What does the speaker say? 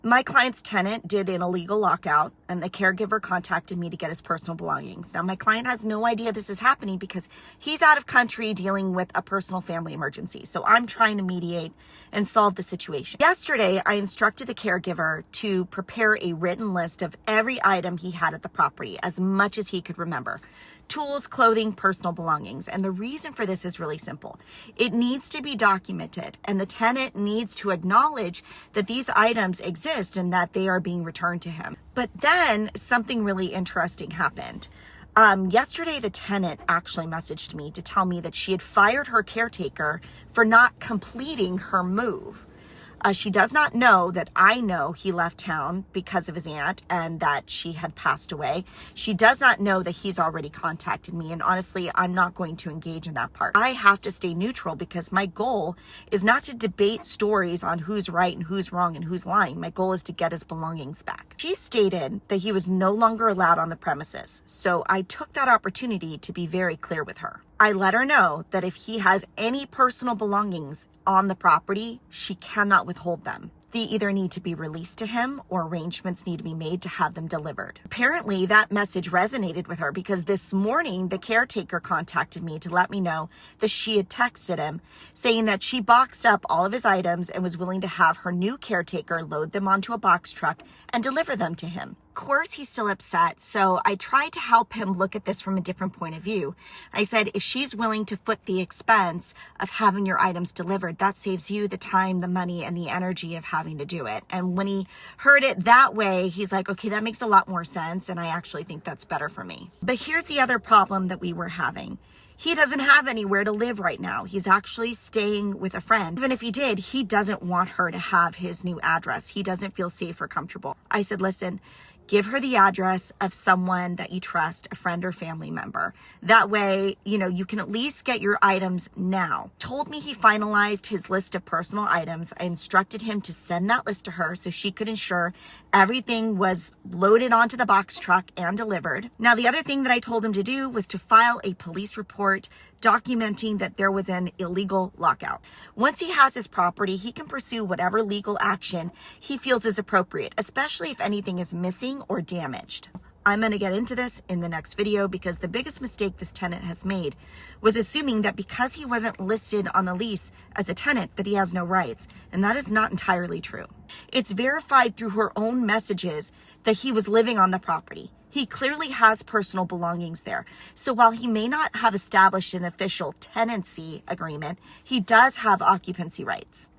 My client's tenant did an illegal lockout, and the caregiver contacted me to get his personal belongings. Now, my client has no idea this is happening because he's out of country dealing with a personal family emergency. So I'm trying to mediate and solve the situation. Yesterday, I instructed the caregiver to prepare a written list of every item he had at the property, as much as he could remember. Tools, clothing, personal belongings. And the reason for this is really simple. It needs to be documented, and the tenant needs to acknowledge that these items exist and that they are being returned to him. But then something really interesting happened. Yesterday, the tenant actually messaged me to tell me that she had fired her caretaker for not completing her move. She does not know that I know he left town because of his aunt and that she had passed away. She does not know that he's already contacted me. And honestly, I'm not going to engage in that part. I have to stay neutral because my goal is not to debate stories on who's right and who's wrong and who's lying. My goal is to get his belongings back. She stated that he was no longer allowed on the premises. So I took that opportunity to be very clear with her. I let her know that if he has any personal belongings on the property, she cannot withhold them. They either need to be released to him or arrangements need to be made to have them delivered. Apparently, that message resonated with her because this morning, the caretaker contacted me to let me know that she had texted him saying that she boxed up all of his items and was willing to have her new caretaker load them onto a box truck and deliver them to him. Of course, he's still upset, so I tried to help him look at this from a different point of view. I said, if she's willing to foot the expense of having your items delivered, that saves you the time, the money, and the energy of having to do it. And when he heard it that way, he's like, okay, that makes a lot more sense, and I actually think that's better for me. But here's the other problem that we were having. He doesn't have anywhere to live right now. He's actually staying with a friend. Even if he did, he doesn't want her to have his new address. He doesn't feel safe or comfortable. I said, listen, give her the address of someone that you trust, a friend or family member. That way, you can at least get your items now. Told me he finalized his list of personal items. I instructed him to send that list to her so she could ensure everything was loaded onto the box truck and delivered. Now, the other thing that I told him to do was to file a police report documenting that there was an illegal lockout. Once he has his property, he can pursue whatever legal action he feels is appropriate, especially if anything is missing or damaged. I'm going to get into this in the next video because the biggest mistake this tenant has made was assuming that because he wasn't listed on the lease as a tenant that he has no rights, and that is not entirely true. It's verified through her own messages that he was living on the property. He clearly has personal belongings there. So while he may not have established an official tenancy agreement, he does have occupancy rights.